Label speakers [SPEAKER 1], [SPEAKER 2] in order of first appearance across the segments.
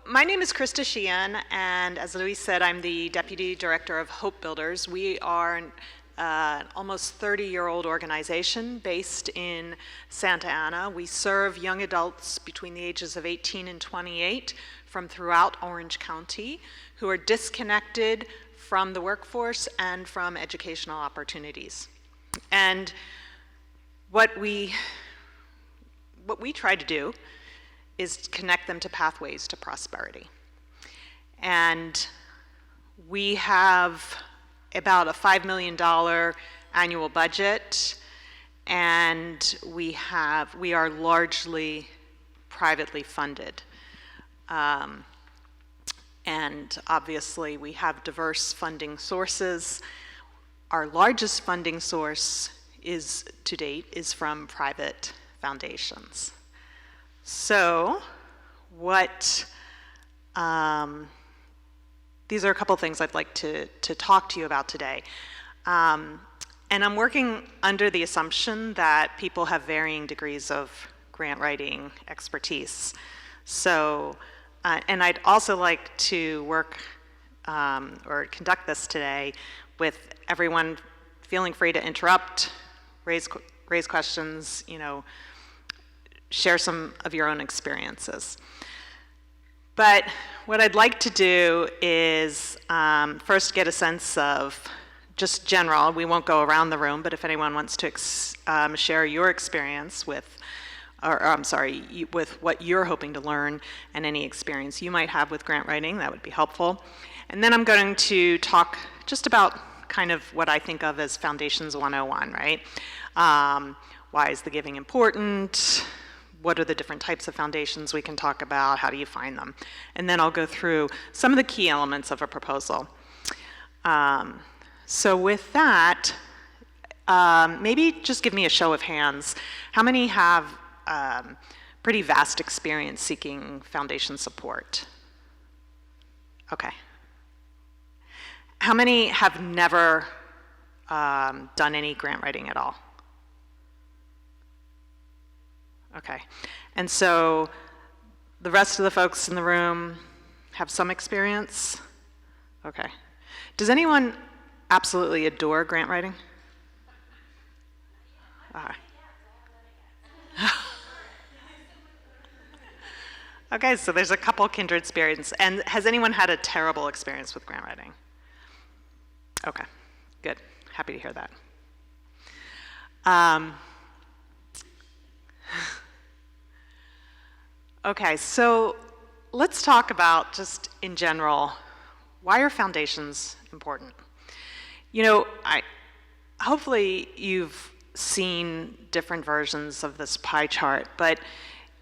[SPEAKER 1] my name is Krista Sheehan, and as Louise said, I'm the Deputy Director of Hope Builders. We are an almost 30-year-old organization based in Santa Ana. We serve young adults between the ages of 18 and 28 from throughout Orange County who are disconnected from the workforce and from educational opportunities. And what we try to do is connect them to pathways to prosperity. And we have about a $5 million annual budget, and we are largely privately funded. And obviously we have diverse funding sources. Our largest funding source to date is from private foundations. So these are a couple things I'd like to talk to you about today. And I'm working under the assumption that people have varying degrees of grant writing expertise. So, and I'd also like to work or conduct this today with everyone feeling free to interrupt, raise questions, share some of your own experiences. But what I'd like to do is first get a sense of just general, we won't go around the room, but if anyone wants to share your experience with what you're hoping to learn and any experience you might have with grant writing, that would be helpful. And then I'm going to talk just about kind of what I think of as Foundations 101, right? Why is the giving important? What are the different types of foundations we can talk about? How do you find them? And then I'll go through some of the key elements of a proposal. So with that, maybe just give me a show of hands. How many have pretty vast experience seeking foundation support? Okay. How many have never done any grant writing at all? Okay. And so the rest of the folks in the room have some experience? Okay. Does anyone absolutely adore grant writing? Okay, so there's a couple kindred spirits. And has anyone had a terrible experience with grant writing? Okay, good. Happy to hear that. Okay, so let's talk about, just in general, why are foundations important? Hopefully you've seen different versions of this pie chart, but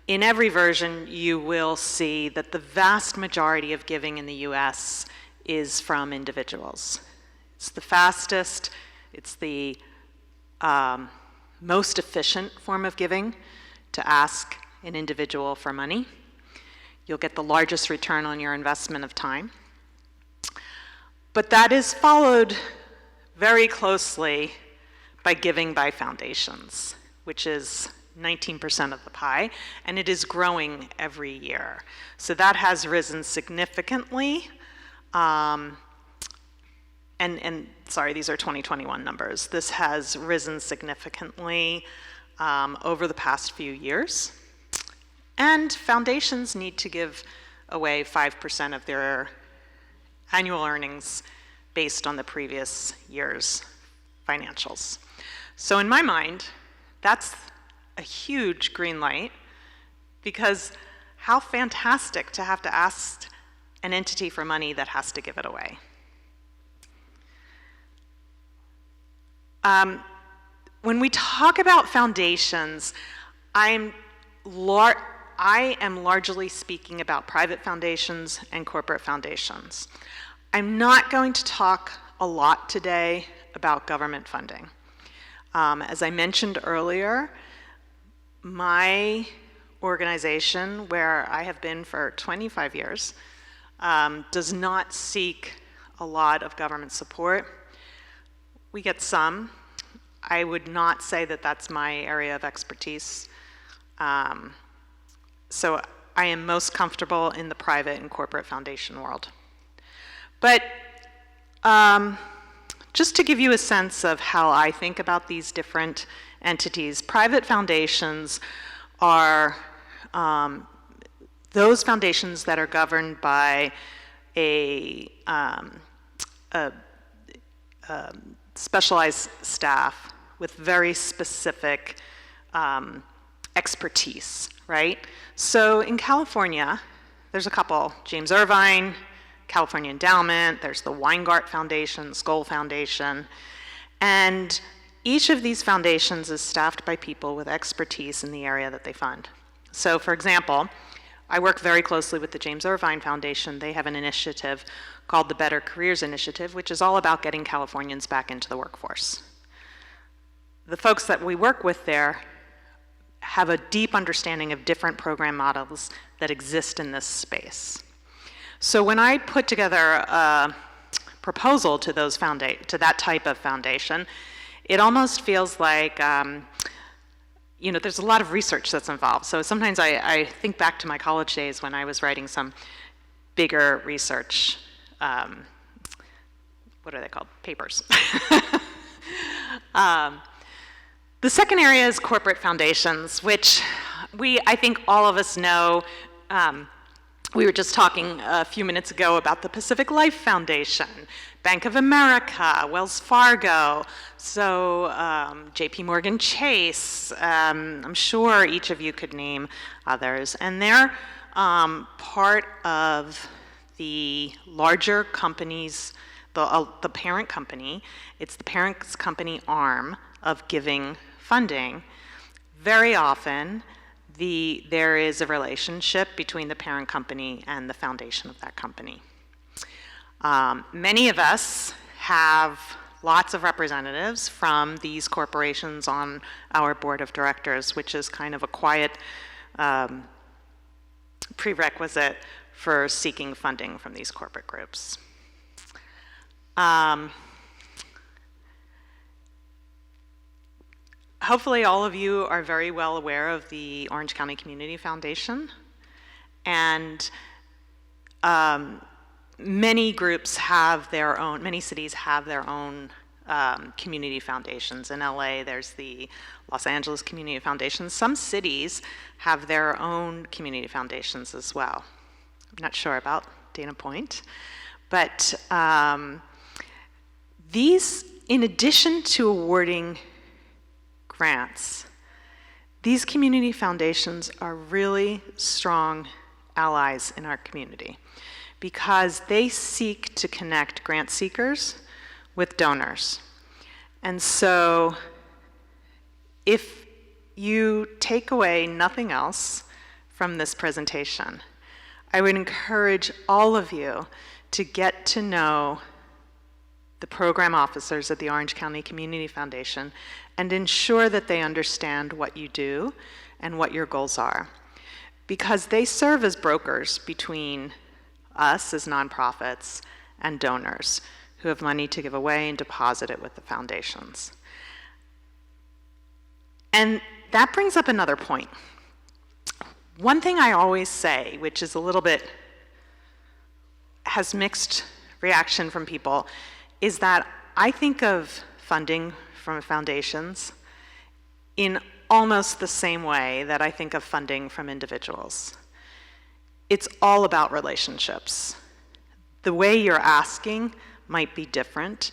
[SPEAKER 1] in every version you will see that the vast majority of giving in the US is from individuals. It's the fastest, it's the most efficient form of giving, to ask an individual for money. You'll get the largest return on your investment of time. But that is followed very closely by giving by foundations, which is 19% of the pie, and it is growing every year. So that has risen significantly. And sorry, these are 2021 numbers. This has risen significantly over the past few years. And foundations need to give away 5% of their annual earnings based on the previous year's financials. So in my mind, that's a huge green light, because how fantastic to have to ask an entity for money that has to give it away. When we talk about foundations, I am largely speaking about private foundations and corporate foundations. I'm not going to talk a lot today about government funding. As I mentioned earlier, my organization, where I have been for 25 years, does not seek a lot of government support. We get some. I would not say that that's my area of expertise. So I am most comfortable in the private and corporate foundation world. But just to give you a sense of how I think about these different entities, private foundations are those foundations that are governed by a specialized staff with very specific expertise, right? So in California, there's a couple, James Irvine, California Endowment, there's the Weingart Foundation, Skoll Foundation, and each of these foundations is staffed by people with expertise in the area that they fund. So for example, I work very closely with the James Irvine Foundation. They have an initiative called the Better Careers Initiative, which is all about getting Californians back into the workforce. The folks that we work with there have a deep understanding of different program models that exist in this space. So when I put together a proposal to those to that type of foundation, it almost feels like you know, there's a lot of research that's involved. So sometimes I think back to my college days when I was writing some bigger research, what are they called? Papers. The second area is corporate foundations, which I think all of us know. We were just talking a few minutes ago about the Pacific Life Foundation, Bank of America, Wells Fargo, so JP Morgan Chase. I'm sure each of you could name others. And they're part of the larger companies, the parent company. It's the parent company arm of giving funding. Very often, there is a relationship between the parent company and the foundation of that company. Many of us have lots of representatives from these corporations on our board of directors, which is kind of a quiet prerequisite for seeking funding from these corporate groups. Hopefully all of you are very well aware of the Orange County Community Foundation, and many groups have their own, many cities have their own community foundations. In LA, there's the Los Angeles Community Foundation. Some cities have their own community foundations as well. I'm not sure about Dana Point, but these, in addition to awarding grants, these community foundations are really strong allies in our community because they seek to connect grant seekers with donors. And so if you take away nothing else from this presentation, I would encourage all of you to get to know the program officers at the Orange County Community Foundation and ensure that they understand what you do and what your goals are. Because they serve as brokers between us as nonprofits and donors who have money to give away and deposit it with the foundations. And that brings up another point. One thing I always say, which is a little bit, has mixed reaction from people, is that I think of funding from foundations in almost the same way that I think of funding from individuals. It's all about relationships. The way you're asking might be different,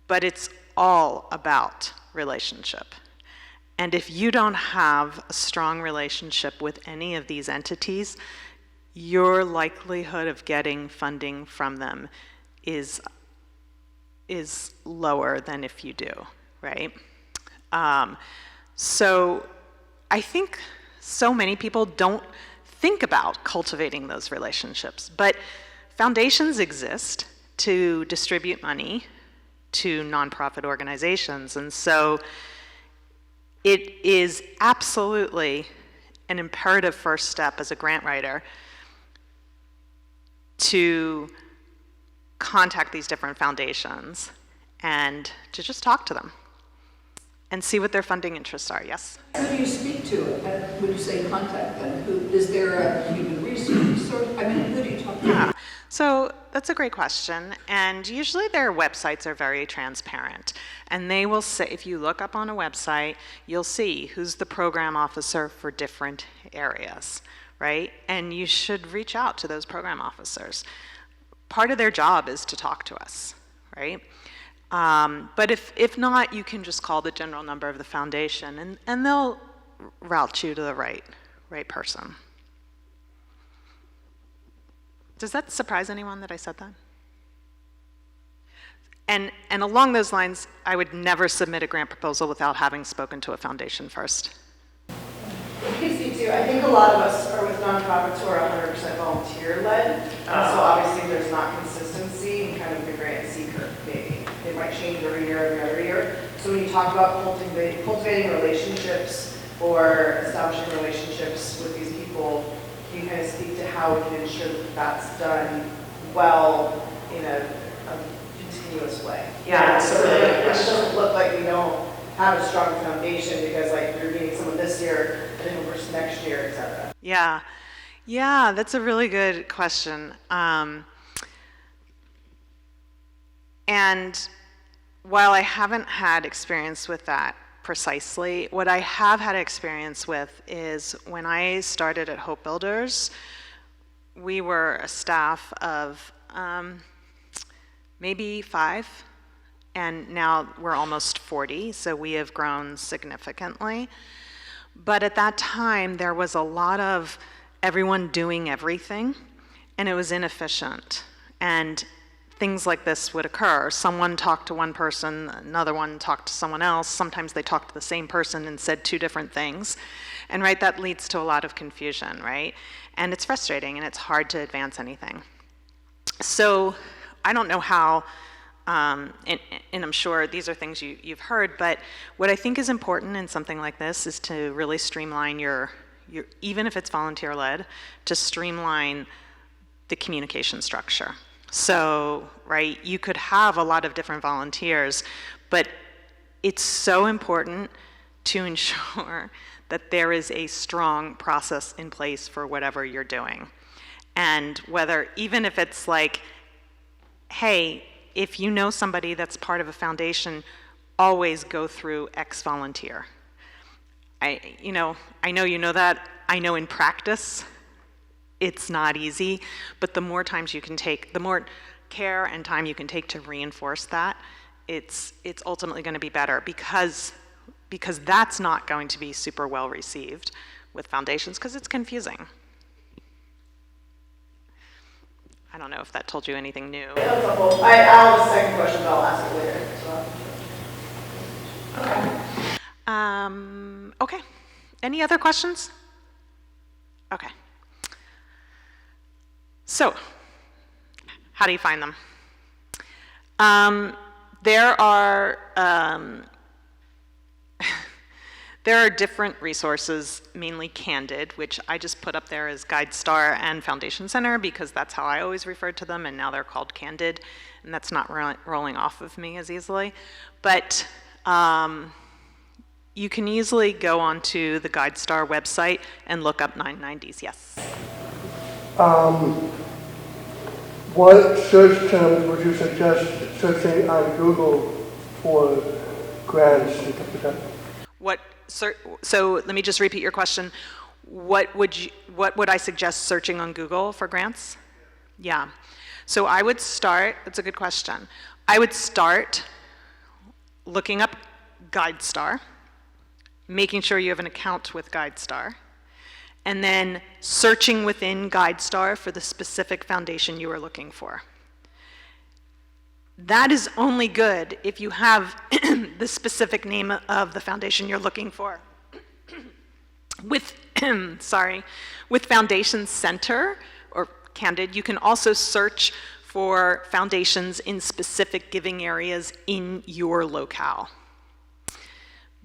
[SPEAKER 1] but it's all about relationship. And if you don't have a strong relationship with any of these entities, your likelihood of getting funding from them is lower than if you do, right? So I think so many people don't think about cultivating those relationships, but foundations exist to distribute money to nonprofit organizations, and so it is absolutely an imperative first step as a grant writer to contact these different foundations and to just talk to them. and see what their funding interests are. Yes?
[SPEAKER 2] Who do you speak to? When you say contact them, who is there a human resource? I mean, who do you talk to?
[SPEAKER 1] Yeah. So that's a great question, and usually their websites are very transparent, and they will say, if you look up on a website, you'll see who's the program officer for different areas, right? And you should reach out to those program officers. Part of their job is to talk to us, right? But if not, you can just call the general number of the foundation, and they'll route you to the right person. Does that surprise anyone that I said that? And along those lines, I would never submit a grant proposal without having spoken to a foundation first.
[SPEAKER 3] Easy too. I think a lot of us are with nonprofits who are 100% volunteer-led, so obviously there's not consistency in kind of the grant seeker. Maybe it might change every year. So when you talk about cultivating relationships or establishing relationships with these people, can you kind of speak to how we can ensure that that's done well in a continuous way?
[SPEAKER 4] Yeah,
[SPEAKER 3] so that it doesn't look like we don't have a strong foundation because like you're meeting someone this year and then versus next year, et cetera.
[SPEAKER 1] Yeah, that's a really good question. And while I haven't had experience with that precisely, what I have had experience with is when I started at Hope Builders, we were a staff of maybe 5, and now we're almost 40, so we have grown significantly. But at that time, there was a lot of everyone doing everything, and it was inefficient. And things like this would occur. Someone talked to one person, another one talked to someone else. Sometimes they talked to the same person and said 2 different things. And right, that leads to a lot of confusion, right? And it's frustrating and it's hard to advance anything. So I don't know how, and I'm sure these are things you've heard, but what I think is important in something like this is to really streamline your even if it's volunteer-led, to streamline the communication structure. So, right, you could have a lot of different volunteers, but it's so important to ensure that there is a strong process in place for whatever you're doing. And even if it's like, hey, if you know somebody that's part of a foundation, always go through X volunteer. I know you know that. I know in practice, it's not easy, but the more times you can take, the more care and time you can take to reinforce that, it's ultimately going to be better because that's not going to be super well received with foundations because it's confusing. I don't know if that told you anything new.
[SPEAKER 3] That's helpful. I'll have a second question, but I'll ask it later as well.
[SPEAKER 1] Okay. Any other questions? Okay. So, how do you find them? There are different resources, mainly Candid, which I just put up there as GuideStar and Foundation Center because that's how I always referred to them, and now they're called Candid, and that's not rolling off of me as easily. But you can easily go onto the GuideStar website and look up 990s, yes.
[SPEAKER 5] What search terms would you suggest searching on Google for grants and stuff like that?
[SPEAKER 1] So let me just repeat your question. What would I suggest searching on Google for grants? Yeah. So I would start, that's a good question. I would start looking up GuideStar, making sure you have an account with GuideStar, and then searching within GuideStar for the specific foundation you are looking for. That is only good if you have the specific name of the foundation you're looking for. With Foundation Center or Candid, you can also search for foundations in specific giving areas in your locale.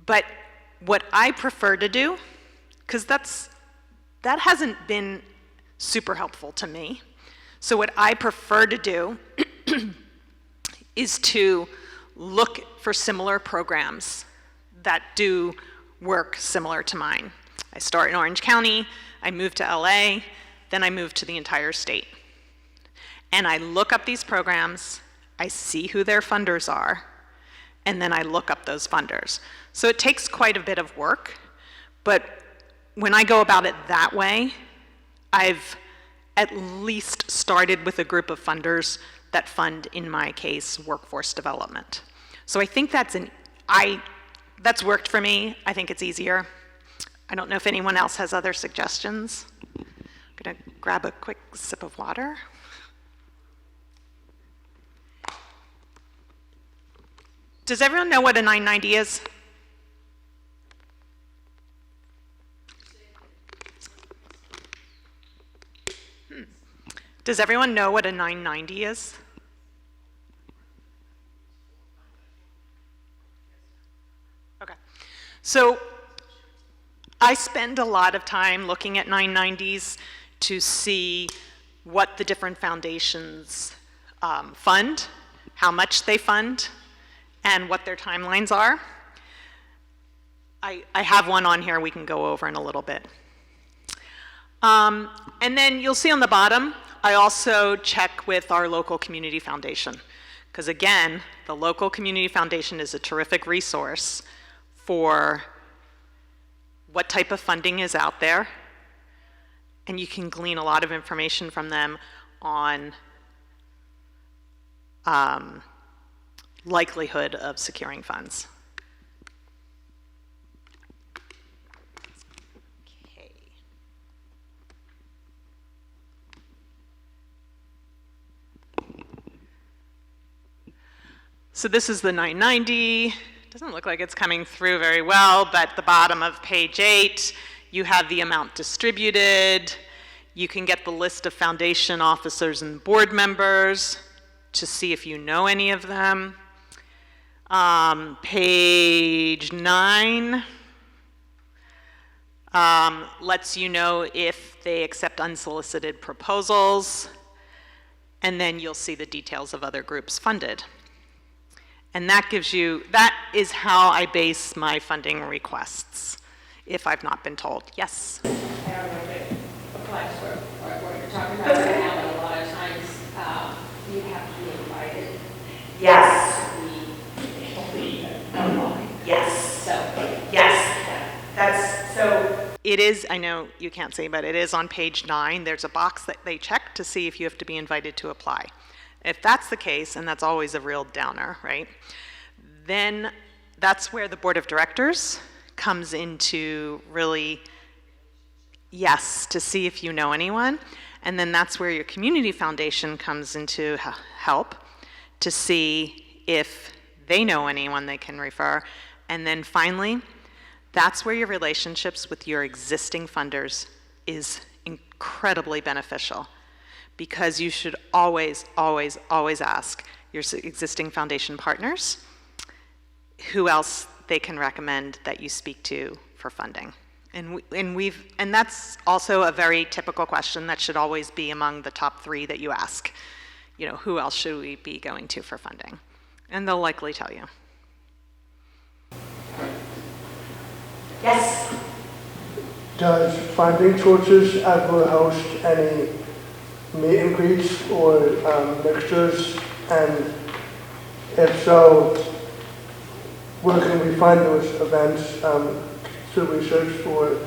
[SPEAKER 1] But what I prefer to do, because that hasn't been super helpful to me. So what I prefer to do is to look for similar programs that do work similar to mine. I start in Orange County, I move to LA, then I move to the entire state. And I look up these programs, I see who their funders are, and then I look up those funders. So it takes quite a bit of work, but when I go about it that way, I've at least started with a group of funders that fund, in my case, workforce development. So I think that's worked for me. I think it's easier. I don't know if anyone else has other suggestions. I'm gonna grab a quick sip of water. Does everyone know what a 990 is? Does everyone know what a 990 is? Okay. So I spend a lot of time looking at 990s to see what the different foundations fund, how much they fund, and what their timelines are. I have one on here we can go over in a little bit. And then you'll see on the bottom, I also check with our local community foundation. Because again, the local community foundation is a terrific resource for what type of funding is out there. And you can glean a lot of information from them on likelihood of securing funds. Okay. So this is the 990. Doesn't look like it's coming through very well, but at the bottom of page 8, you have the amount distributed. You can get the list of foundation officers and board members to see if you know any of them. Page 9 lets you know if they accept unsolicited proposals, and then you'll see the details of other groups funded. And that is how I base my funding requests, if I've not been told. Yes?
[SPEAKER 4] I don't know if it applies to what you're talking about right now, but a lot of times you have to be invited.
[SPEAKER 1] Yes.
[SPEAKER 4] Yes. So.
[SPEAKER 1] Yes. That's so. It is, I know you can't see, but it is on page 9. There's a box that they check to see if you have to be invited to apply. If that's the case, and that's always a real downer, right? Then that's where the board of directors comes into really, yes, to see if you know anyone. And then that's where your community foundation comes into help to see if they know anyone they can refer. And then finally, that's where your relationships with your existing funders is incredibly beneficial, because you should always, always, always ask your existing foundation partners who else they can recommend that you speak to for funding. And that's also a very typical question that should always be among the top 3 that you ask. You know, who else should we be going to for funding? And they'll likely tell you. Yes?
[SPEAKER 5] Does funding sources ever host any meet and greets or mixtures? And if so, where can we find those events? Should we search for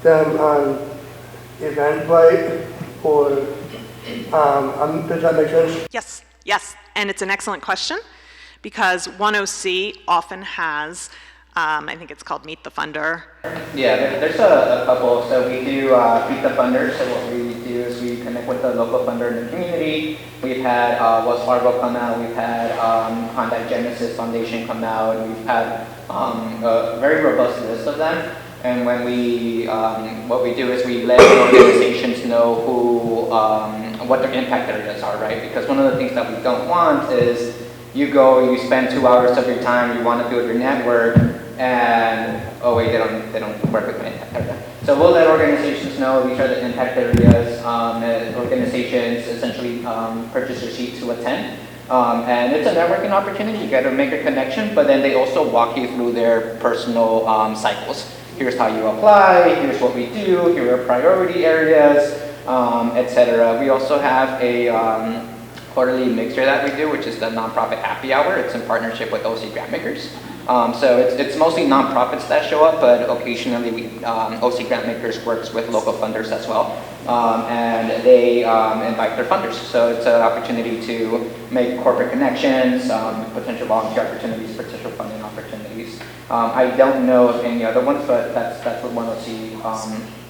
[SPEAKER 5] them on Eventbrite or does that make sense?
[SPEAKER 1] Yes, yes, and it's an excellent question, because 10C often has, I think it's called Meet the Funder.
[SPEAKER 6] Yeah, there's a couple. So we do Meet the Funder. So what we do is we connect with the local funder in the community. We've had Wells Fargo come out. We've had Contact Genesis Foundation come out. And we've had a very robust list of them. And when we, what we do is we let organizations know who, what their impact areas are, right? Because one of the things that we don't want is you go, you spend 2 hours of your time, you want to build your network, and oh wait, they don't work with my impact area. So we'll let organizations know these are the impact areas. Organizations essentially purchase your seat to attend. And it's a networking opportunity. You get to make a connection, but then they also walk you through their personal cycles. Here's how you apply, here's what we do, here are priority areas, etc. We also have a quarterly mixer that we do, which is the nonprofit happy hour. It's in partnership with OC Grantmakers. So it's mostly nonprofits that show up, but occasionally OC Grantmakers works with local funders as well. And they invite their funders. So it's an opportunity to make corporate connections, potential volunteer opportunities, potential funding opportunities. I don't know of any other ones, but that's what one OC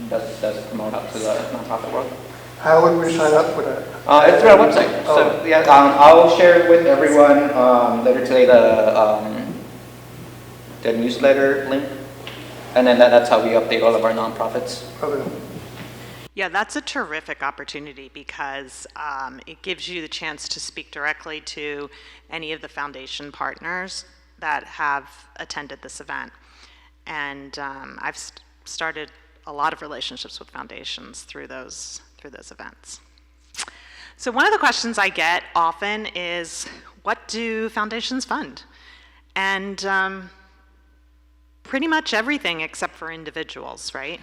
[SPEAKER 6] does promote out to the nonprofit world.
[SPEAKER 5] How would we sign up for that?
[SPEAKER 6] It's through our website. So yeah, I'll share it with everyone later today the newsletter link, and then that's how we update all of our nonprofits.
[SPEAKER 5] Okay.
[SPEAKER 1] Yeah, that's a terrific opportunity because it gives you the chance to speak directly to any of the foundation partners that have attended this event. And I've started a lot of relationships with foundations through those events. So one of the questions I get often is, what do foundations fund? And pretty much everything except for individuals, right?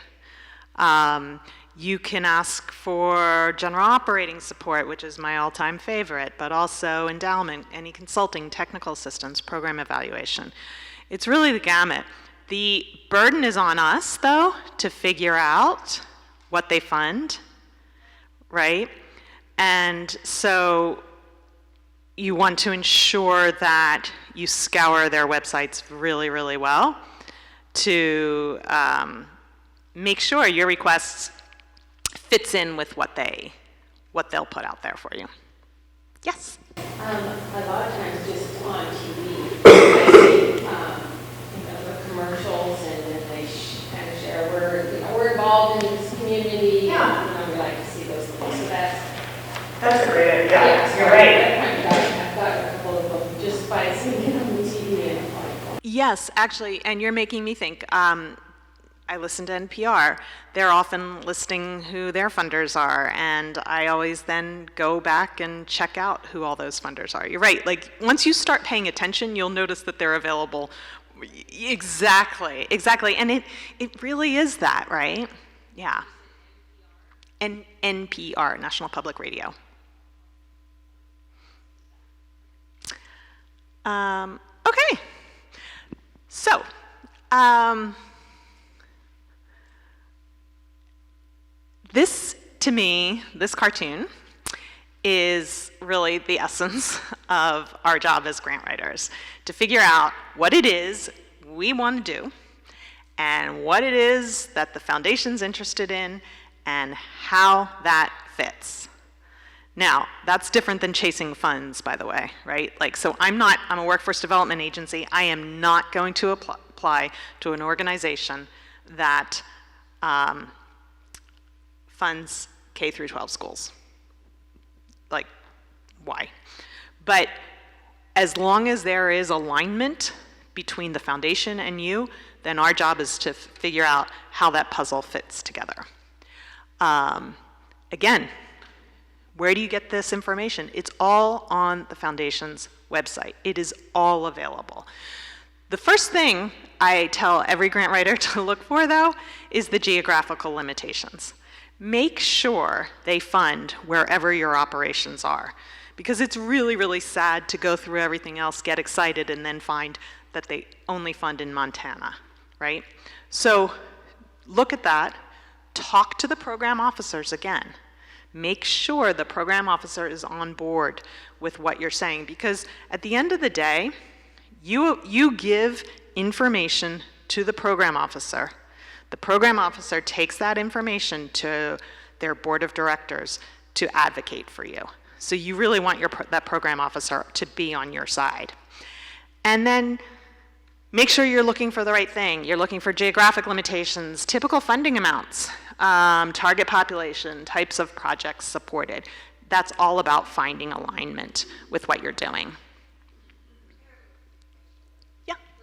[SPEAKER 1] You can ask for general operating support, which is my all-time favorite, but also endowment, any consulting, technical assistance, program evaluation. It's really the gamut. The burden is on us, though, to figure out what they fund, right? And so you want to ensure that you scour their websites really, really well to make sure your request fits in with what they'll put out there for you. Yes?
[SPEAKER 4] A lot of times just on TV, I see, the commercials, and then they kind of share, we're involved in this community.
[SPEAKER 3] Yeah.
[SPEAKER 4] We like to see those things. So
[SPEAKER 3] That's a great idea.
[SPEAKER 4] yeah,
[SPEAKER 3] You're right.
[SPEAKER 4] I've got a couple of them just by seeing it on the TV. And I'm like,
[SPEAKER 1] Yes, actually, and you're making me think. I listen to NPR. They're often listing who their funders are, and I always then go back and check out who all those funders are. You're right, like once you start paying attention, you'll notice that they're available. Exactly, and it really is that, right? Yeah. And NPR, National Public Radio. Okay, so, this, to me, this cartoon is really the essence of our job as grant writers, to figure out what it is we want to do and what it is that the foundation's interested in and how that fits. Now, that's different than chasing funds, by the way, right? Like, so I'm a workforce development agency. I am not going to apply to an organization that funds K through 12 schools. Like, why? But as long as there is alignment between the foundation and you, then our job is to figure out how that puzzle fits together. Again, where do you get this information? It's all on the foundation's website. It is all available. The first thing I tell every grant writer to look for, though, is the geographical limitations. Make sure they fund wherever your operations are, because it's really, really sad to go through everything else, get excited, and then find that they only fund in Montana, right? So look at that. Talk to the program officers again. Make sure the program officer is on board with what you're saying, because at the end of the day, you give information to the program officer. The program officer takes that information to their board of directors to advocate for you. So you really want that program officer to be on your side. And then make sure you're looking for the right thing. You're looking for geographic limitations, typical funding amounts, target population, types of projects supported. That's all about finding alignment with what you're doing.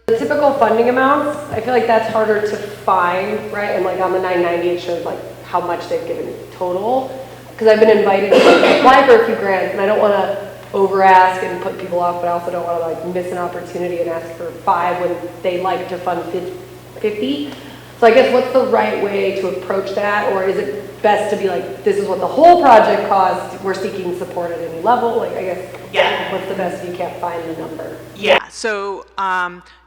[SPEAKER 7] The typical funding amounts, I feel like that's harder to find, right? And like on the 990, it shows like how much they've given total. because I've been invited to apply for a few grants, and I don't want to over ask and put people off, but I also don't want to like miss an opportunity and ask for 5 when they like to fund 50. So I guess what's the right way to approach that? Or is it best to be like, this is what the whole project costs, we're seeking support at any level? Like, I guess,
[SPEAKER 1] Yeah.
[SPEAKER 7] what's the best if you can't find the number?
[SPEAKER 1] Yeah, so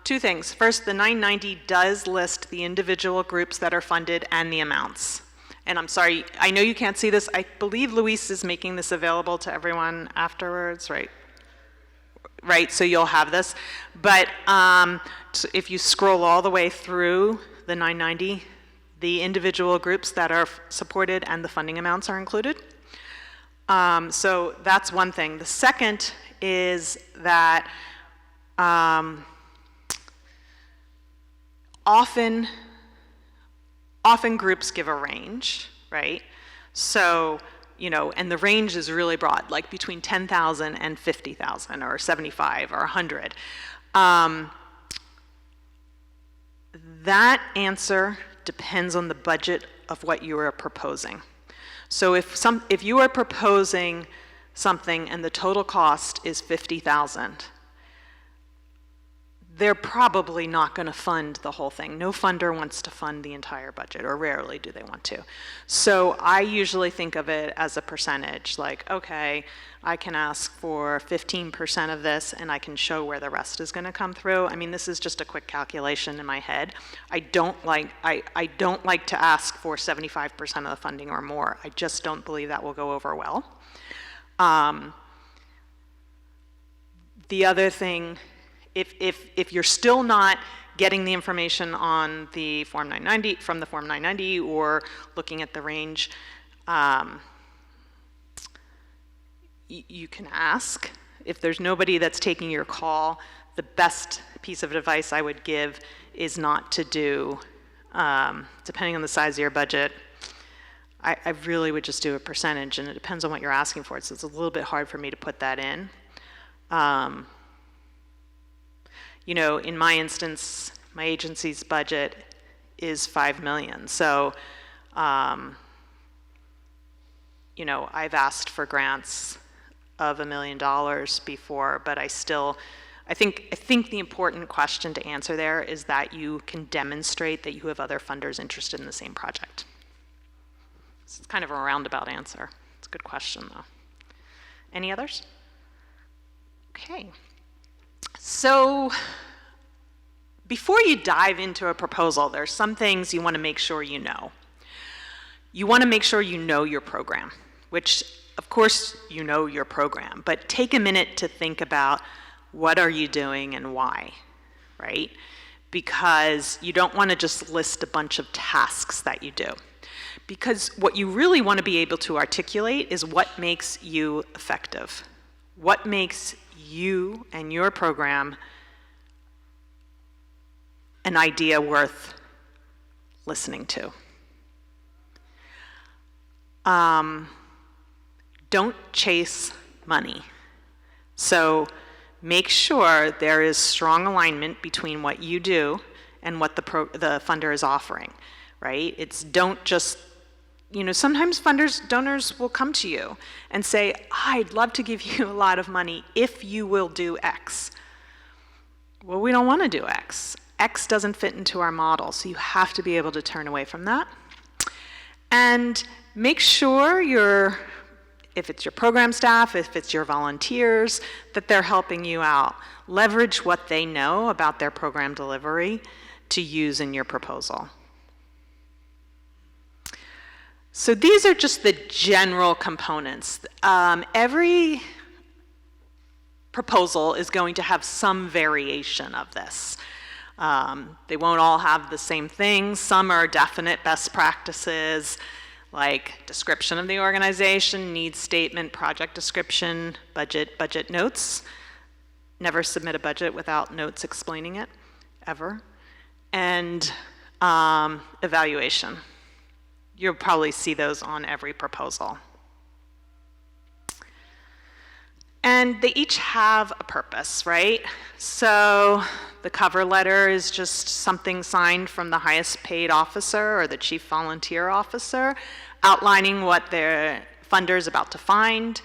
[SPEAKER 1] 2 things. First, the 990 does list the individual groups that are funded and the amounts. And I'm sorry, I know you can't see this. I believe Luis is making this available to everyone afterwards, right? Right, so you'll have this. But so if you scroll all the way through the 990, the individual groups that are supported and the funding amounts are included. So that's one thing. The second is that often groups give a range, right? So, you know, and the range is really broad, like between 10,000 and 50,000 or 75 or 100. That answer depends on the budget of what you are proposing. So if you are proposing something and the total cost is 50,000, they're probably not going to fund the whole thing. No funder wants to fund the entire budget, or rarely do they want to. So I usually think of it as a percentage, like, okay, I can ask for 15% of this and I can show where the rest is going to come through. I mean, this is just a quick calculation in my head. I don't like to ask for 75% of the funding or more. I just don't believe that will go over well. The other thing, if you're still not getting the information on the Form 990, from the Form 990, or looking at the range, you can ask. If there's nobody that's taking your call, the best piece of advice I would give is not to do, depending on the size of your budget, I really would just do a percentage, and it depends on what you're asking for. So it's a little bit hard for me to put that in. You know, in my instance, my agency's budget is $5 million. So, you know, I've asked for grants of $1 million before, but I think the important question to answer there is that you can demonstrate that you have other funders interested in the same project. So it's kind of a roundabout answer. It's a good question, though. Any others? Okay. So before you dive into a proposal, there's some things you want to make sure you know. You want to make sure you know your program, which of course you know your program, but take a minute to think about what are you doing and why, right? Because you don't want to just list a bunch of tasks that you do. Because what you really want to be able to articulate is what makes you effective. What makes you and your program an idea worth listening to. Don't chase money. So make sure there is strong alignment between what you do and what the funder is offering, right? It's don't just, you know, sometimes donors will come to you and say, I'd love to give you a lot of money if you will do X. Well, we don't want to do X. X doesn't fit into our model, so you have to be able to turn away from that. And make sure if it's your program staff, if it's your volunteers, that they're helping you out. Leverage what they know about their program delivery to use in your proposal. So these are just the general components. Every proposal is going to have some variation of this. They won't all have the same things. Some are definite best practices, like description of the organization, needs statement, project description, budget notes. Never submit a budget without notes explaining it, ever. And evaluation. You'll probably see those on every proposal. And they each have a purpose, right? So the cover letter is just something signed from the highest paid officer or the chief volunteer officer, outlining what their funder's about to find.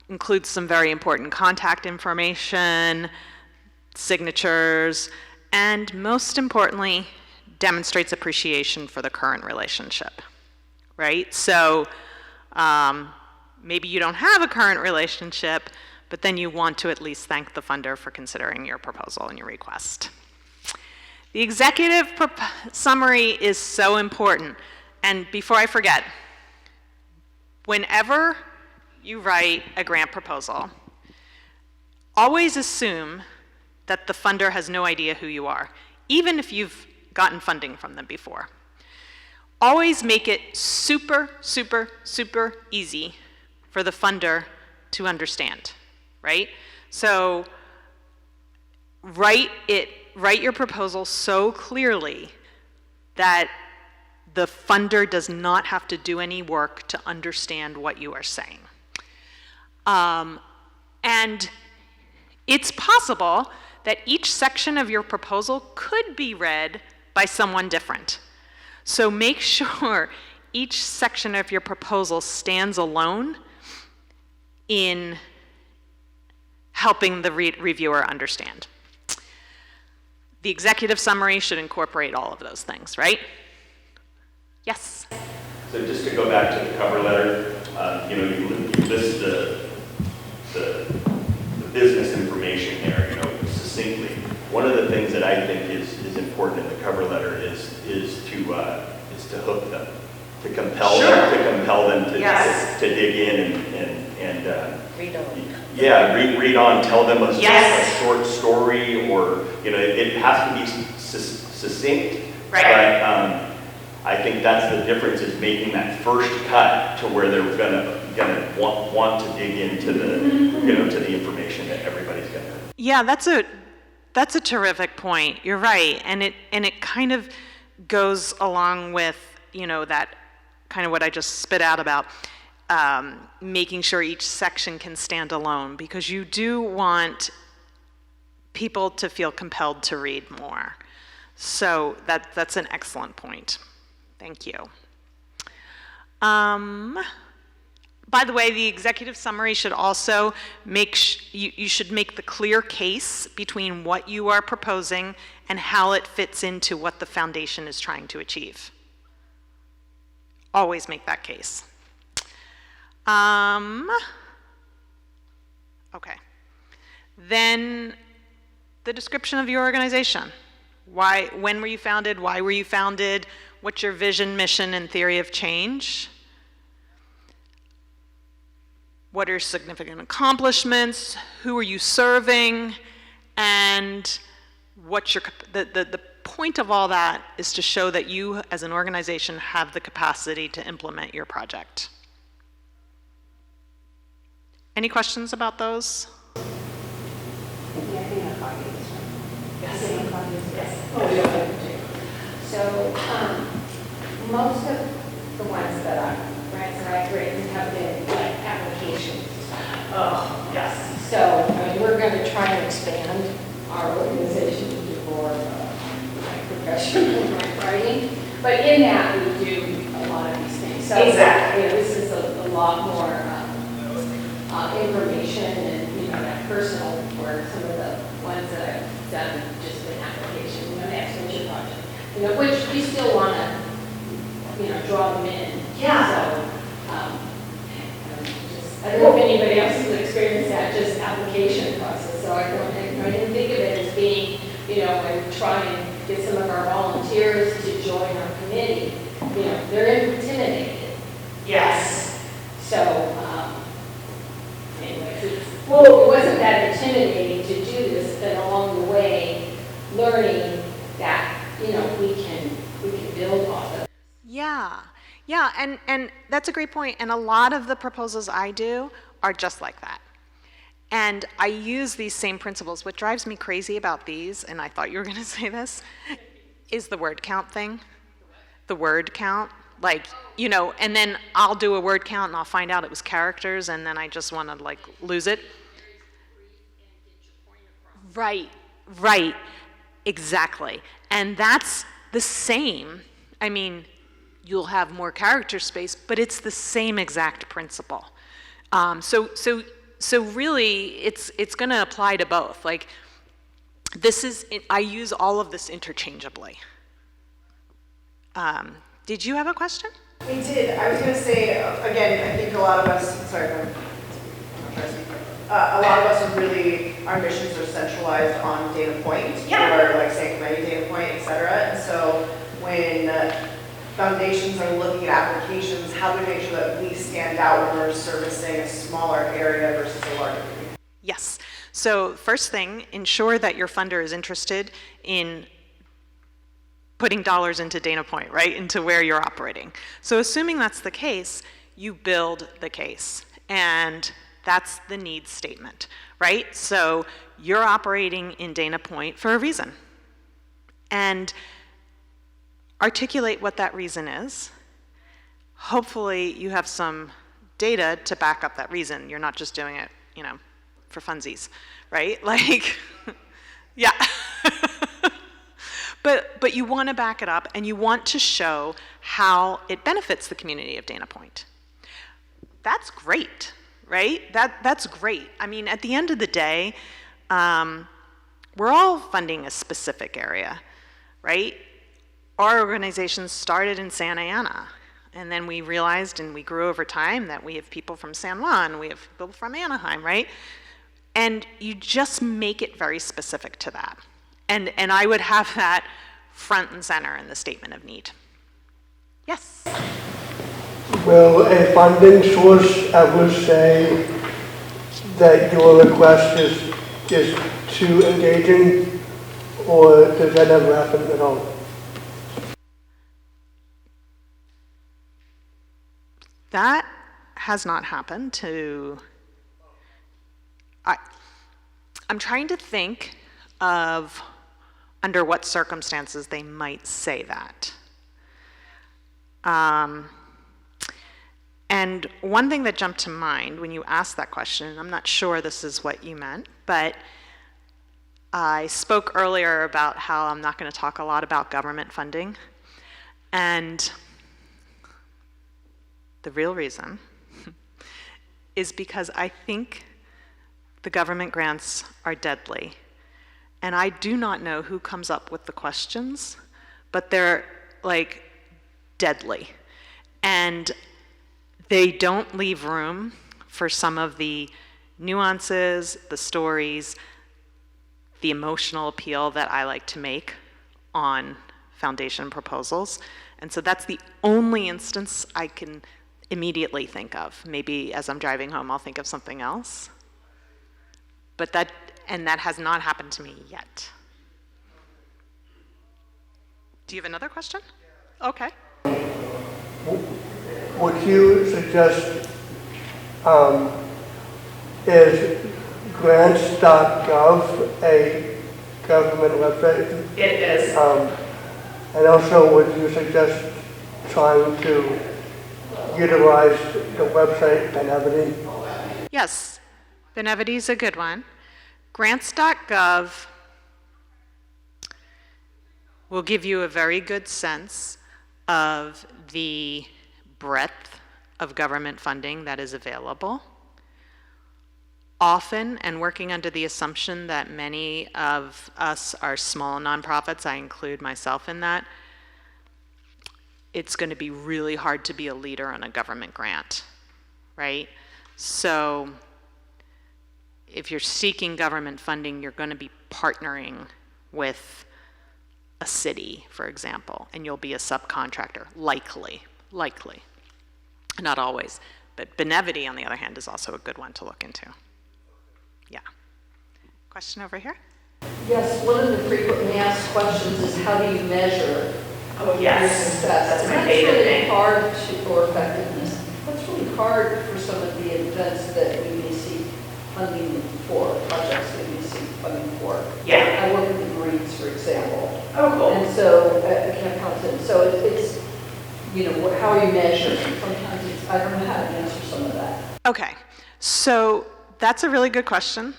[SPEAKER 1] Includes some very important contact information, signatures, and most importantly, demonstrates appreciation for the current relationship, right? So maybe you don't have a current relationship, but then you want to at least thank the funder for considering your proposal and your request. The executive summary is so important. And before I forget, whenever you write a grant proposal, always assume that the funder has no idea who you are, even if you've gotten funding from them before. Always make it super, super, super easy for the funder to understand, right? So write your proposal so clearly that the funder does not have to do any work to understand what you are saying. And it's possible that each section of your proposal could be read by someone different. So make sure each section of your proposal stands alone in helping the reviewer understand. The executive summary should incorporate all of those things, right? Yes?
[SPEAKER 8] So just to go back to the cover letter, you list the business information there, succinctly. One of the things that I think is important in the cover letter is to hook them, to compel them to
[SPEAKER 3] Yes.
[SPEAKER 8] to dig in and
[SPEAKER 4] Read on.
[SPEAKER 8] yeah, read on, tell them a
[SPEAKER 3] Yes.
[SPEAKER 8] short story, or it has to be succinct.
[SPEAKER 3] Right.
[SPEAKER 8] But I think that's the difference, is making that first cut to where they're gonna want to dig into the to the information that everybody's gonna.
[SPEAKER 1] Yeah, that's a terrific point. You're right, and it kind of goes along with that kind of what I just spit out about making sure each section can stand alone, because you do want people to feel compelled to read more. So that's an excellent point. Thank you. By the way, the executive summary should also you should make the clear case between what you are proposing and how it fits into what the foundation is trying to achieve. Always make that case. Okay. Then the description of your organization. When were you founded? Why were you founded? What's your vision, mission, and theory of change? What are significant accomplishments? Who are you serving? And what's the point of all that is to show that you as an organization have the capacity to implement your project. Any questions about those?
[SPEAKER 4] Yeah, I think I copied this one. Yes. I think I copied this. Yes.
[SPEAKER 3] Oh, yeah.
[SPEAKER 4] So, most of the ones grants that I've written have been like applications.
[SPEAKER 3] Oh, yes.
[SPEAKER 4] So, we're going to try and expand our organization to do more like professional writing. But in that, we do a lot of these things. So,
[SPEAKER 3] Exactly.
[SPEAKER 4] This is a lot more information and, that personal work. Some of the ones that I've done have just been application, the extension project. Which we still want to, draw them in.
[SPEAKER 3] Yeah.
[SPEAKER 4] So, I don't know if anybody else has experienced that, just application process. So I didn't think of it as being, when we try and get some of our volunteers to join our committee, they're intimidated.
[SPEAKER 3] Yes.
[SPEAKER 4] So, anyway, well, it wasn't that intimidating to do this, but along the way, learning that, we can build off of.
[SPEAKER 1] Yeah, and that's a great point. And a lot of the proposals I do are just like that. And I use these same principles. What drives me crazy about these, and I thought you were going to say this, is the word count thing. The word count. And then I'll do a word count and I'll find out it was characters, and then I just want to lose it. Right, exactly. And that's the same. you'll have more character space, but it's the same exact principle. So really, it's going to apply to both. Like, I use all of this interchangeably. Did you have a question?
[SPEAKER 3] We did. I was going to say, again, I think a lot of us, sorry, I'm not trying to speak. A lot of us are really, our missions are centralized on data point, or like San Clemente data point, et cetera. And so when foundations are looking at applications, how do we make sure that we stand out when we're servicing a smaller area versus a larger community?
[SPEAKER 1] Yes. So first thing, ensure that your funder is interested in putting dollars into Dana Point, right, into where you're operating. So assuming that's the case, you build the case, and that's the needs statement, right? So you're operating in Dana Point for a reason, and articulate what that reason is. Hopefully you have some data to back up that reason. You're not just doing it, for funsies, right? Like, yeah. But you want to back it up, and you want to show how it benefits the community of Dana Point. That's great, right? That's great. I mean, at the end of the day, we're all funding a specific area, right? Our organization started in Santa Ana, and then we realized, and we grew over time, that we have people from San Juan, we have people from Anaheim, right? And you just make it very specific to that. And I would have that front and center in the statement of need. Yes?
[SPEAKER 5] Will a funding source ever say that your request is too engaging, or does that ever happen at all?
[SPEAKER 1] That has not happened to... I'm trying to think of under what circumstances they might say that. And one thing that jumped to mind when you asked that question, and I'm not sure this is what you meant, but I spoke earlier about how I'm not going to talk a lot about government funding. And the real reason is because I think the government grants are deadly. And I do not know who comes up with the questions, but they're like deadly. And they don't leave room for some of the nuances, the stories, the emotional appeal that I like to make on foundation proposals. And so that's the only instance I can immediately think of. Maybe as I'm driving home, I'll think of something else. But that has not happened to me yet. Do you have another question? Okay.
[SPEAKER 5] Would you suggest, is grants.gov a government website?
[SPEAKER 1] It is.
[SPEAKER 5] And also, would you suggest trying to utilize the website Benevity?
[SPEAKER 1] Yes, Benevity is a good one. Grants.gov will give you a very good sense of the breadth of government funding that is available. Often, and working under the assumption that many of us are small nonprofits, I include myself in that, it's going to be really hard to be a leader on a government grant, right? So if you're seeking government funding, you're going to be partnering with a city, for example, and you'll be a subcontractor, likely. Not always. But Benevity, on the other hand, is also a good one to look into. Yeah. Question over here?
[SPEAKER 2] Yes, one of the frequently asked questions is how do you measure
[SPEAKER 3] Oh,
[SPEAKER 2] your success?
[SPEAKER 3] That's my
[SPEAKER 2] And
[SPEAKER 3] favorite
[SPEAKER 2] really
[SPEAKER 3] thing.
[SPEAKER 2] hard or effectiveness. That's really hard for some of the events that we may seek funding for, projects that we seek funding for.
[SPEAKER 3] Yeah.
[SPEAKER 2] I work with the Marines, for example.
[SPEAKER 3] Oh, cool.
[SPEAKER 2] And so, at Camp Pendleton, so it's, how are you measuring? Sometimes it's, I don't know how to answer some of that.
[SPEAKER 1] Okay, so that's a really good question,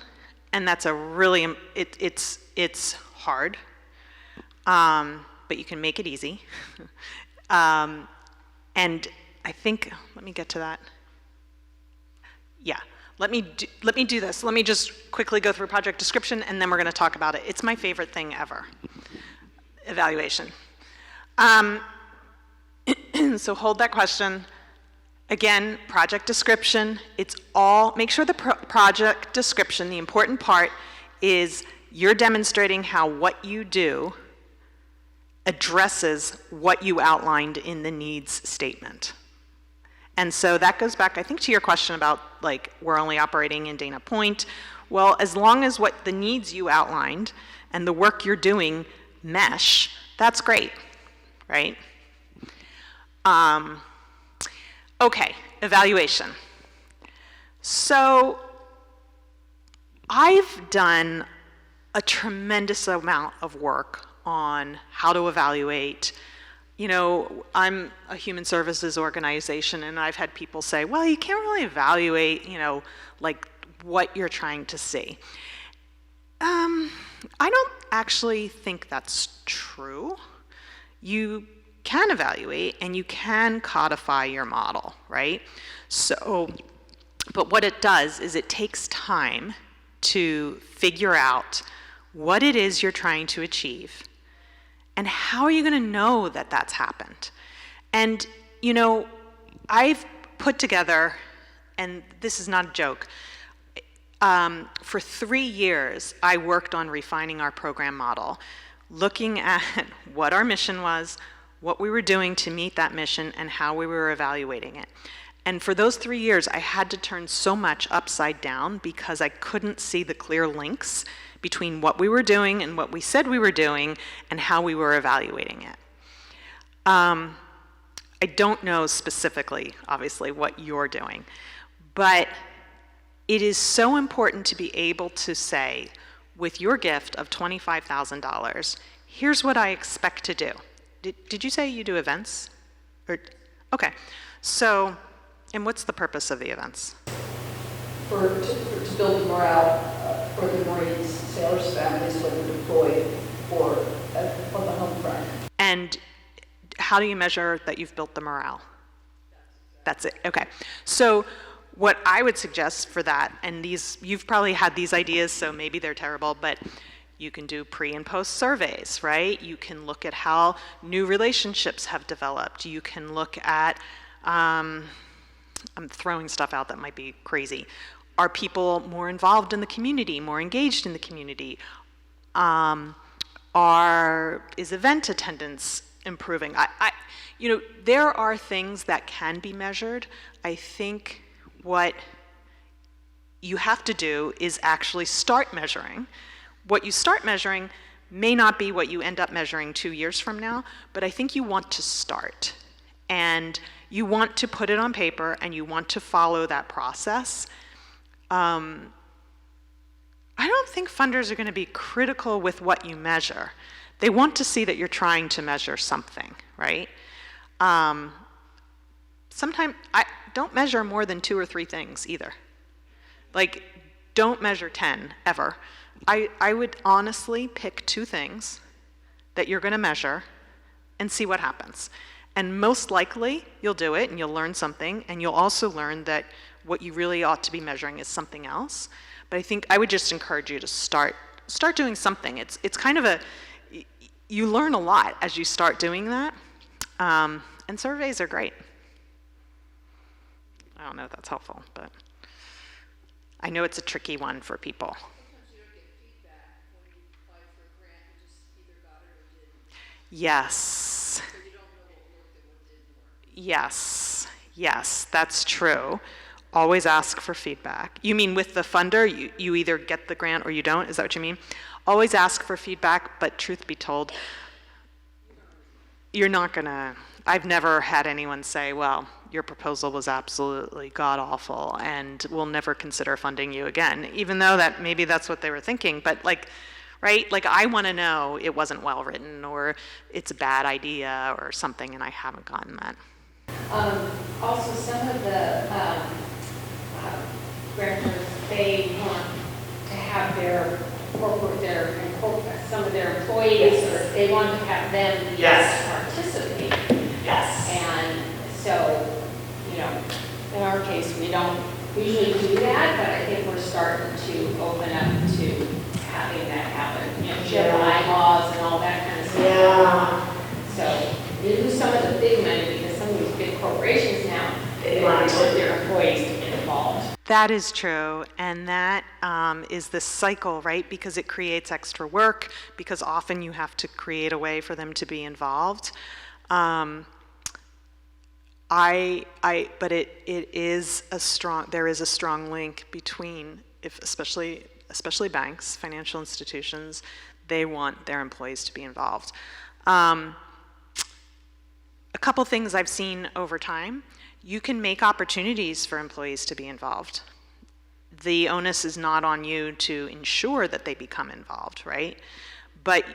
[SPEAKER 1] and that's a really, it's hard, but you can make it easy. And I think, let me get to that. Yeah, let me do this. Let me just quickly go through project description, and then we're going to talk about it. It's my favorite thing ever, evaluation. So hold that question. Again, project description, it's all, make sure the project description, the important part is you're demonstrating how what you do addresses what you outlined in the needs statement. And so that goes back, I think, to your question about, like, we're only operating in Dana Point. Well, as long as what the needs you outlined and the work you're doing mesh, that's great, right? Okay, evaluation. So I've done a tremendous amount of work on how to evaluate. You know, I'm a human services organization, and I've had people say, well, you can't really evaluate, you know, like what you're trying to see. I don't actually think that's true. You can evaluate and you can codify your model, right? So, but what it does is it takes time to figure out what it is you're trying to achieve and how are you going to know that that's happened. And, you know, I've put together, and this is not a joke, for 3 years I worked on refining our program model, looking at what our mission was, what we were doing to meet that mission, and how we were evaluating it. And for those 3 years, I had to turn so much upside down because I couldn't see the clear links between what we were doing and what we said we were doing and how we were evaluating it. I don't know specifically, obviously, what you're doing, but it is so important to be able to say, with your gift of $25,000, here's what I expect to do. Did you say you do events? Okay, so, and what's the purpose of the events?
[SPEAKER 2] To build morale for the Marines, sailors, families when they're deployed or on the home front.
[SPEAKER 1] And how do you measure that you've built the morale? That's it, okay. So what I would suggest for that, and these, you've probably had these ideas, so maybe they're terrible, but you can do pre and post surveys, right? You can look at how new relationships have developed. You can look at, I'm throwing stuff out that might be crazy. Are people more involved in the community, more engaged in the community? Is event attendance improving? You know, there are things that can be measured. I think what you have to do is actually start measuring. What you start measuring may not be what you end up measuring 2 years from now, but I think you want to start. And you want to put it on paper and you want to follow that process. I don't think funders are going to be critical with what you measure. They want to see that you're trying to measure something, right? Sometimes, don't measure more than 2 or 3 things either. Like, don't measure 10, ever. I would honestly pick 2 things that you're going to measure and see what happens. And most likely, you'll do it and you'll learn something, and you'll also learn that what you really ought to be measuring is something else. But I think I would just encourage you to start doing something. It's kind of you learn a lot as you start doing that, and surveys are great. I don't know if that's helpful, but I know it's a tricky one for people.
[SPEAKER 2] Sometimes you don't get feedback when you apply for a grant, you just either got it or didn't.
[SPEAKER 1] Yes.
[SPEAKER 2] So you don't know what worked and what didn't work.
[SPEAKER 1] Yes, that's true. Always ask for feedback. You mean with the funder, you either get the grant or you don't? Is that what you mean? Always ask for feedback, but truth be told, you're not gonna, I've never had anyone say, well, your proposal was absolutely god-awful and we'll never consider funding you again, even though that maybe that's what they were thinking, but like, right? Like, I want to know it wasn't well written or it's a bad idea or something, and I haven't gotten that.
[SPEAKER 4] Also, some of the grantors, they want to have some of their employees, or they want to have them
[SPEAKER 6] Yes.
[SPEAKER 4] participate.
[SPEAKER 6] Yes.
[SPEAKER 4] And so in our case, we don't usually do that, but I think we're starting to open up to having that happen. You know, share bylaws and all that kind of stuff.
[SPEAKER 3] Yeah.
[SPEAKER 4] So you lose some of the big money because some of these big corporations now,
[SPEAKER 3] They
[SPEAKER 4] they
[SPEAKER 3] want
[SPEAKER 4] want
[SPEAKER 3] to.
[SPEAKER 4] their employees to get involved.
[SPEAKER 1] That is true, and that is the cycle, right? Because it creates extra work, because often you have to create a way for them to be involved. But it is a strong, there is a strong link between, especially banks, financial institutions, they want their employees to be involved. A couple things I've seen over time. You can make opportunities for employees to be involved. The onus is not on you to ensure that they become involved, right? But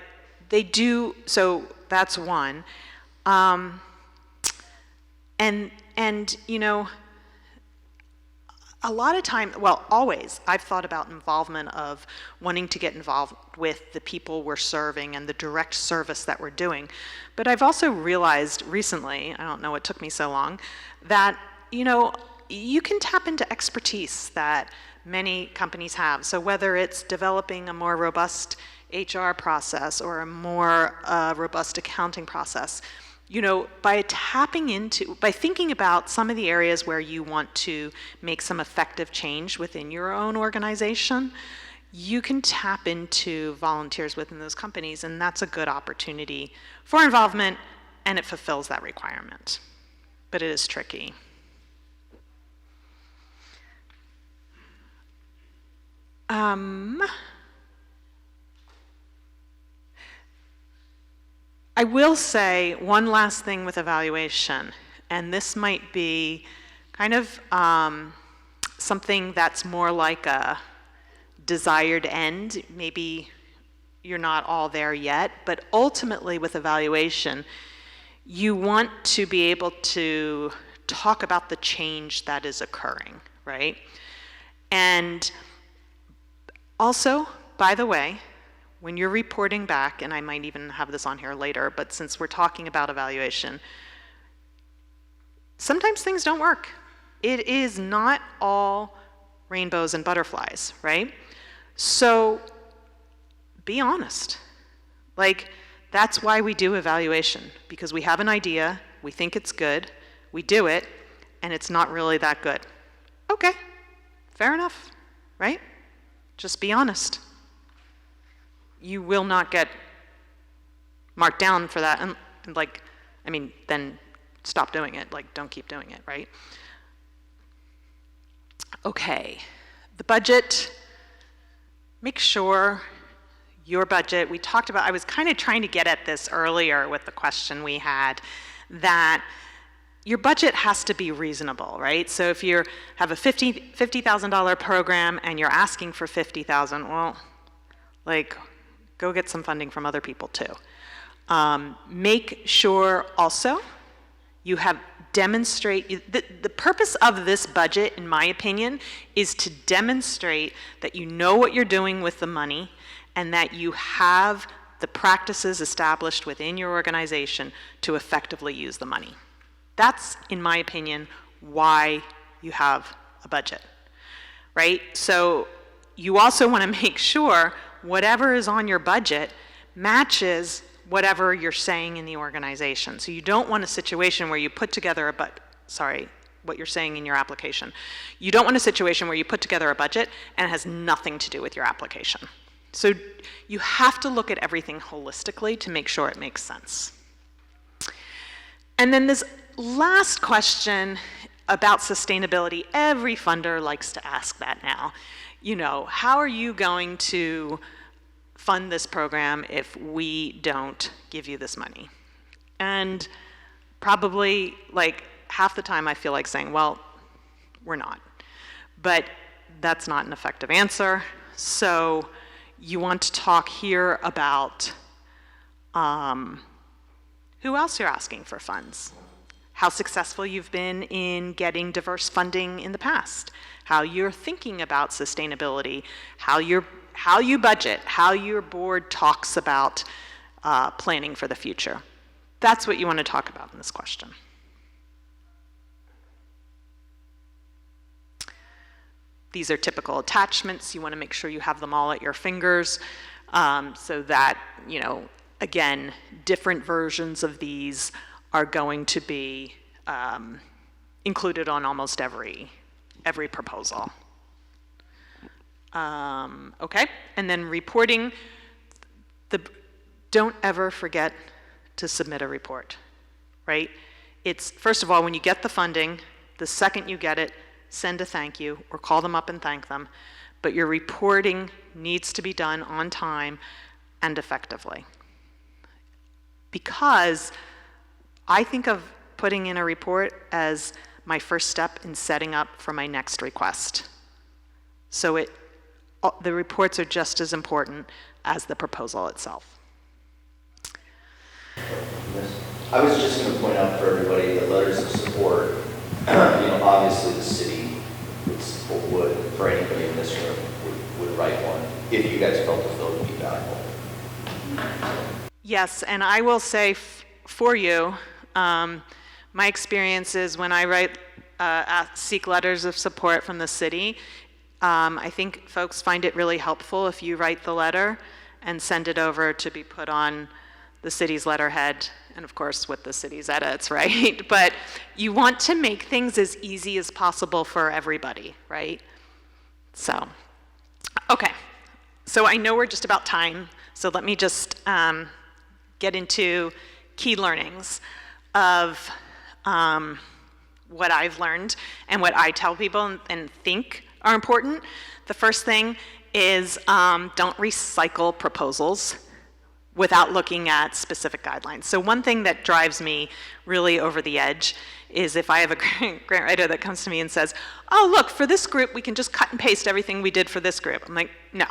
[SPEAKER 1] they do, so that's one. And you know, a lot of time, well, always, I've thought about involvement of wanting to get involved with the people we're serving and the direct service that we're doing. But I've also realized recently, I don't know what took me so long, that, you know, you can tap into expertise that many companies have. So whether it's developing a more robust HR process or a more robust accounting process, you know, by thinking about some of the areas where you want to make some effective change within your own organization, you can tap into volunteers within those companies, and that's a good opportunity for involvement, and it fulfills that requirement. But it is tricky. I will say one last thing with evaluation, and this might be kind of something that's more like a desired end. Maybe you're not all there yet, but ultimately with evaluation, you want to be able to talk about the change that is occurring, right? And also, by the way, when you're reporting back, and I might even have this on here later, but since we're talking about evaluation, sometimes things don't work. It is not all rainbows and butterflies, right? So be honest. Like, that's why we do evaluation, because we have an idea, we think it's good, we do it, and it's not really that good. Okay, fair enough, right? Just be honest. You will not get marked down for that, and like, I mean, then stop doing it, like, don't keep doing it, right? Okay, the budget, make sure your budget, we talked about, I was kind of trying to get at this earlier with the question we had, that your budget has to be reasonable, right? So if you have a $50,000 program and you're asking for $50,000, well, like, go get some funding from other people too. Make sure also you have the purpose of this budget, in my opinion, is to demonstrate that you know what you're doing with the money and that you have the practices established within your organization to effectively use the money. That's, in my opinion, why you have a budget, right? So you also want to make sure whatever is on your budget matches whatever you're saying in the organization. So you don't want a situation where you put together what you're saying in your application. You don't want a situation where you put together a budget and it has nothing to do with your application. So you have to look at everything holistically to make sure it makes sense. And then this last question about sustainability, every funder likes to ask that now. You know, how are you going to fund this program if we don't give you this money? And probably like half the time I feel like saying, well, we're not. But that's not an effective answer. So you want to talk here about who else you're asking for funds, how successful you've been in getting diverse funding in the past, how you're thinking about sustainability, how you budget, how your board talks about planning for the future. That's what you want to talk about in this question. these are typical attachments. You want to make sure you have them all at your fingers, so that, again, different versions of these are going to be included on almost every proposal. Okay, and then reporting. Don't ever forget to submit a report, right? It's, first of all, when you get the funding, the second you get it, send a thank you or call them up and thank them. But your reporting needs to be done on time and effectively. Because I think of putting in a report as my first step in setting up for my next request. So the reports are just as important as the proposal itself.
[SPEAKER 9] I was just going to point out for everybody the letters of support. Obviously the city would, for anybody in this room, would write one if you guys felt as though it would be valuable.
[SPEAKER 1] Yes, and I will say for you, my experience is when I seek letters of support from the city, I think folks find it really helpful if you write the letter and send it over to be put on the city's letterhead, and of course with the city's edits, right? But you want to make things as easy as possible for everybody, right? So, okay. So I know we're just about time, so let me just get into key learnings of what I've learned and what I tell people and think are important. The first thing is don't recycle proposals without looking at specific guidelines. So one thing that drives me really over the edge is if I have a grant writer that comes to me and says, oh, look, for this group, we can just cut and paste everything we did for this group. I'm like, no.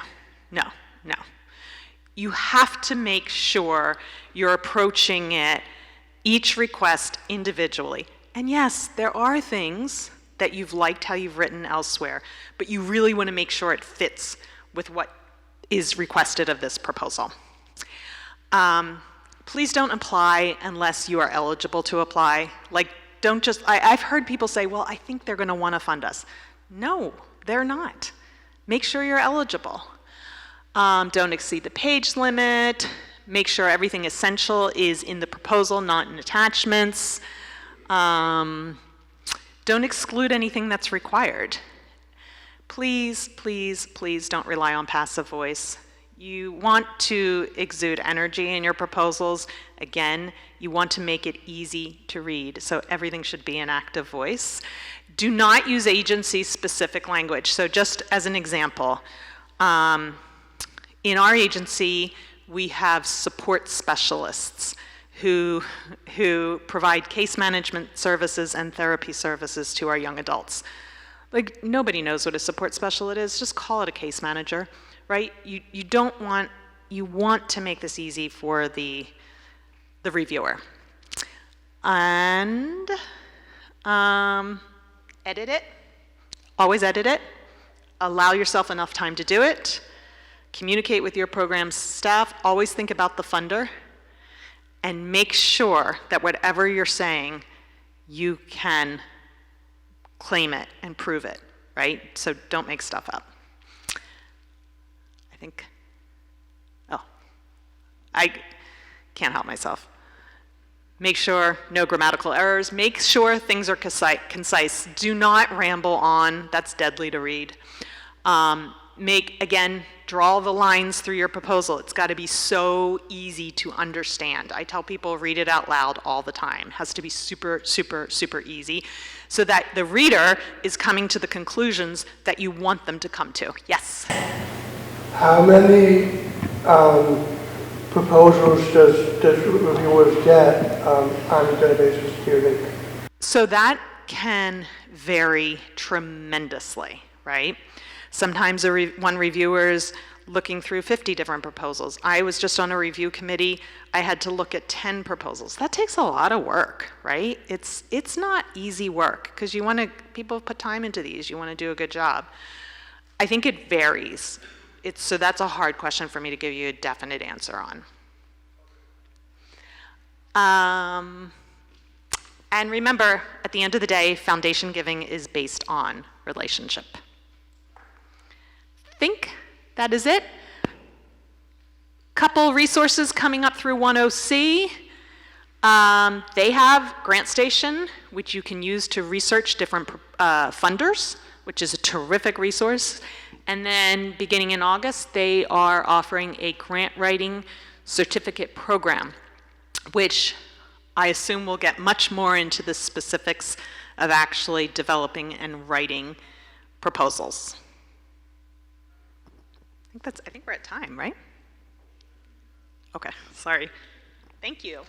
[SPEAKER 1] You have to make sure you're approaching each request individually. And yes, there are things that you've liked how you've written elsewhere, but you really want to make sure it fits with what is requested of this proposal. Please don't apply unless you are eligible to apply. Like, don't just, I've heard people say, well, I think they're going to want to fund us. No, they're not. Make sure you're eligible. Don't exceed the page limit. Make sure everything essential is in the proposal, not in attachments. Don't exclude anything that's required. Please, please, please don't rely on passive voice. You want to exude energy in your proposals. Again, you want to make it easy to read, so everything should be an active voice. Do not use agency-specific language. So just as an example, in our agency, we have support specialists who provide case management services and therapy services to our young adults. Like, nobody knows what a support specialist is. Just call it a case manager. Right? You want to make this easy for the reviewer. And edit it. Always edit it. Allow yourself enough time to do it. Communicate with your program staff. Always think about the funder. And make sure that whatever you're saying, you can claim it and prove it, right? So don't make stuff up. I can't help myself. Make sure no grammatical errors. Make sure things are concise. Do not ramble on. That's deadly to read. Again, draw the lines through your proposal. It's got to be so easy to understand. I tell people read it out loud all the time. It has to be super, super, super easy so that the reader is coming to the conclusions that you want them to come to. Yes?
[SPEAKER 5] How many proposals does reviewers get on a daily basis, do you think?
[SPEAKER 1] So that can vary tremendously, right? Sometimes one reviewer is looking through 50 different proposals. I was just on a review committee. I had to look at 10 proposals. That takes a lot of work, right? It's not easy work because people put time into these. You want to do a good job. I think it varies. So that's a hard question for me to give you a definite answer on. And remember, at the end of the day, foundation giving is based on relationship. think that is it. Couple resources coming up through 10C. They have Grant Station, which you can use to research different funders, which is a terrific resource. And then beginning in August, they are offering a grant writing certificate program, which I assume will get much more into the specifics of actually developing and writing proposals. I think we're at time, right? Okay, sorry. Thank you.